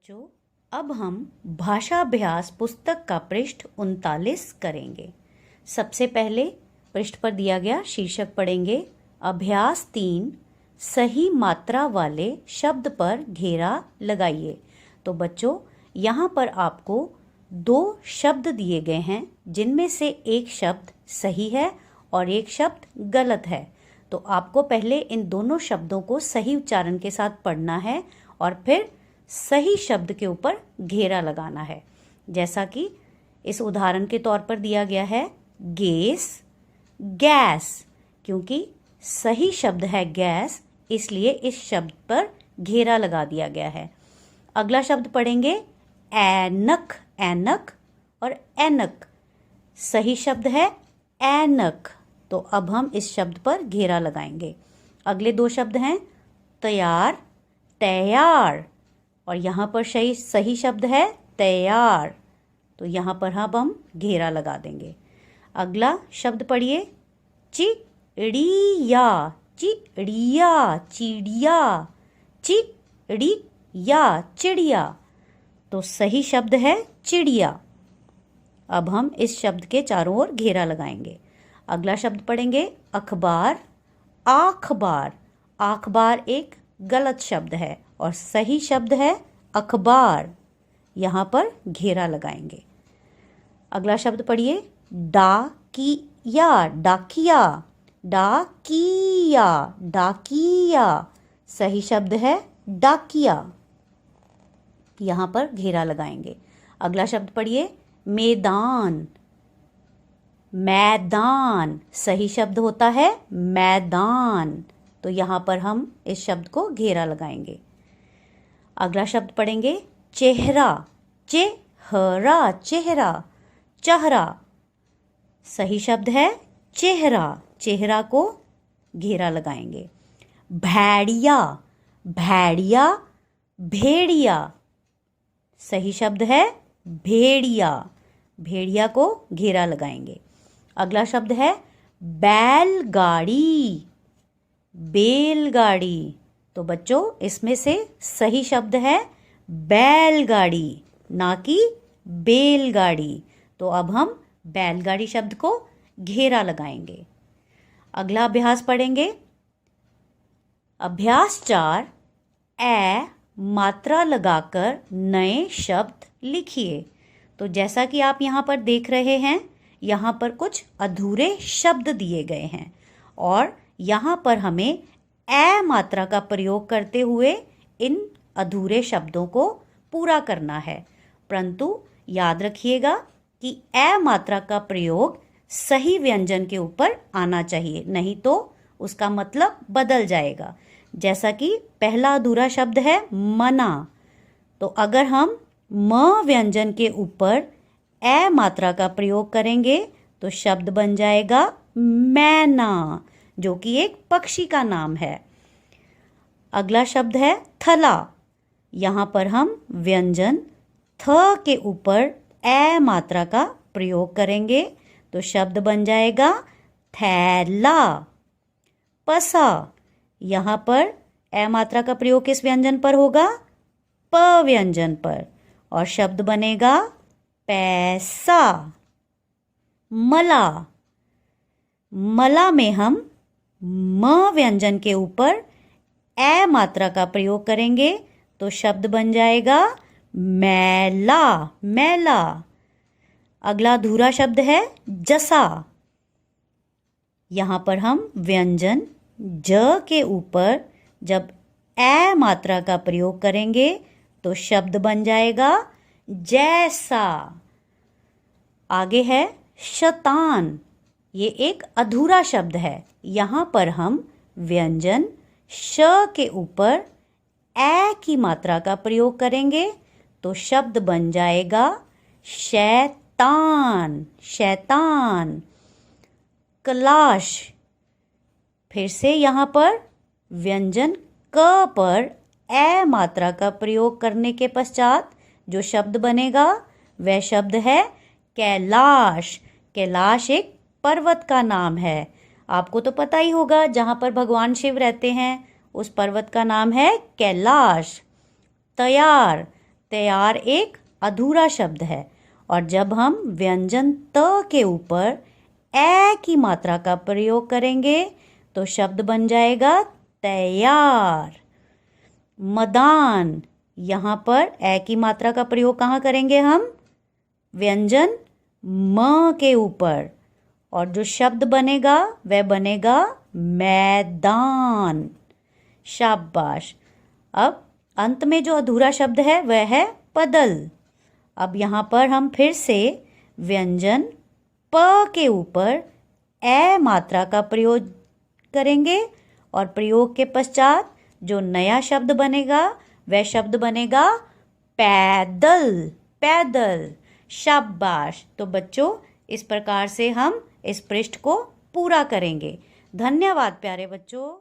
बच्चों, अब हम भाषा अभ्यास पुस्तक का पृष्ठ 39 करेंगे। सबसे पहले पृष्ठ पर दिया गया शीर्षक पढ़ेंगे। अभ्यास 3, सही मात्रा वाले शब्द पर घेरा लगाइए। तो बच्चों, यहाँ पर आपको 2 शब्द दिए गए हैं, जिनमें से एक शब्द सही है और एक शब्द गलत है। तो आपको पहले इन दोनों शब्दों को सही उच्चारण के साथ पढ़ना है और फिर सही शब्द के ऊपर घेरा लगाना है। जैसा कि इस उदाहरण के तौर पर दिया गया है गैस, गैस। क्योंकि सही शब्द है गैस, इसलिए इस शब्द पर घेरा लगा दिया गया है। अगला शब्द पढ़ेंगे ऐनक, ऐनक और ऐनक। सही शब्द है ऐनक, तो अब हम इस शब्द पर घेरा लगाएंगे। अगले 2 शब्द हैं तैयार, तैयार, और यहाँ पर सही शब्द है तैयार, तो यहाँ पर हम घेरा लगा देंगे। अगला शब्द पढ़िए चिड़िया, चिड़िया, चिड़िया, चिड़िया, चिड़िया, तो सही शब्द है चिड़िया। अब हम इस शब्द के चारों ओर घेरा लगाएंगे। अगला शब्द पढ़ेंगे अखबार, आखबार। आखबार एक गलत शब्द है और सही शब्द है अखबार, यहाँ पर घेरा लगाएंगे। अगला शब्द पढ़िए डाकिया, डाकिया, डाकिया, डाकिया, सही शब्द है डाकिया, यहाँ पर घेरा लगाएंगे। अगला शब्द पढ़िए मैदान, मैदान, सही शब्द होता है मैदान, तो यहाँ पर हम इस शब्द को घेरा लगाएंगे। अगला शब्द पढ़ेंगे चेहरा, चेहरा, चेहरा, चेहरा, सही शब्द है चेहरा, चेहरा को घेरा लगाएंगे। भेड़िया, भेड़िया, भेड़िया, सही शब्द है भेड़िया, भेड़िया को घेरा लगाएंगे। अगला शब्द है बैलगाड़ी, बैलगाड़ी, तो बच्चों इसमें से सही शब्द है बैलगाड़ी, ना कि बैलगाड़ी, तो अब हम बैलगाड़ी शब्द को घेरा लगाएंगे। अगला अभ्यास पढ़ेंगे अभ्यास 4, ए मात्रा लगाकर नए शब्द लिखिए। तो जैसा कि आप यहाँ पर देख रहे हैं, यहाँ पर कुछ अधूरे शब्द दिए गए हैं और यहाँ पर हमें ए मात्रा का प्रयोग करते हुए इन अधूरे शब्दों को पूरा करना है। परंतु याद रखिएगा कि ए मात्रा का प्रयोग सही व्यंजन के ऊपर आना चाहिए, नहीं तो उसका मतलब बदल जाएगा। जैसा कि पहला अधूरा शब्द है मना, तो अगर हम म व्यंजन के ऊपर ए मात्रा का प्रयोग करेंगे तो शब्द बन जाएगा मैना, जो कि एक पक्षी का नाम है। अगला शब्द है थला, यहाँ पर हम व्यंजन थ के ऊपर ए मात्रा का प्रयोग करेंगे तो शब्द बन जाएगा थैला। पसा, यहाँ पर ए मात्रा का प्रयोग किस व्यंजन पर होगा? प व्यंजन पर, और शब्द बनेगा पैसा। मला, मला में हम म व्यंजन के ऊपर ए मात्रा का प्रयोग करेंगे तो शब्द बन जाएगा मैला, मैला। अगला अधूरा शब्द है जसा, यहाँ पर हम व्यंजन ज के ऊपर जब ए मात्रा का प्रयोग करेंगे तो शब्द बन जाएगा जैसा। आगे है शतान, ये एक अधूरा शब्द है, यहाँ पर हम व्यंजन श के ऊपर ए की मात्रा का प्रयोग करेंगे तो शब्द बन जाएगा शैतान, शैतान। कलाश, फिर से यहाँ पर व्यंजन क पर ए मात्रा का प्रयोग करने के पश्चात जो शब्द बनेगा वह शब्द है कैलाश। कैलाश एक पर्वत का नाम है, आपको तो पता ही होगा, जहाँ पर भगवान शिव रहते हैं उस पर्वत का नाम है कैलाश। तैयार, तैयार एक अधूरा शब्द है और जब हम व्यंजन त के ऊपर ए की मात्रा का प्रयोग करेंगे तो शब्द बन जाएगा तैयार। मदान, यहाँ पर ए की मात्रा का प्रयोग कहाँ करेंगे हम? व्यंजन म के ऊपर, और जो शब्द बनेगा वह बनेगा मैदान। शाबाश। अब अंत में जो अधूरा शब्द है वह है पदल। अब यहाँ पर हम फिर से व्यंजन प के ऊपर ए मात्रा का प्रयोग करेंगे और प्रयोग के पश्चात जो नया शब्द बनेगा वह शब्द बनेगा पैदल। पैदल। शाबाश। तो बच्चों, इस प्रकार से हम इस पृष्ठ को पूरा करेंगे। धन्यवाद प्यारे बच्चों।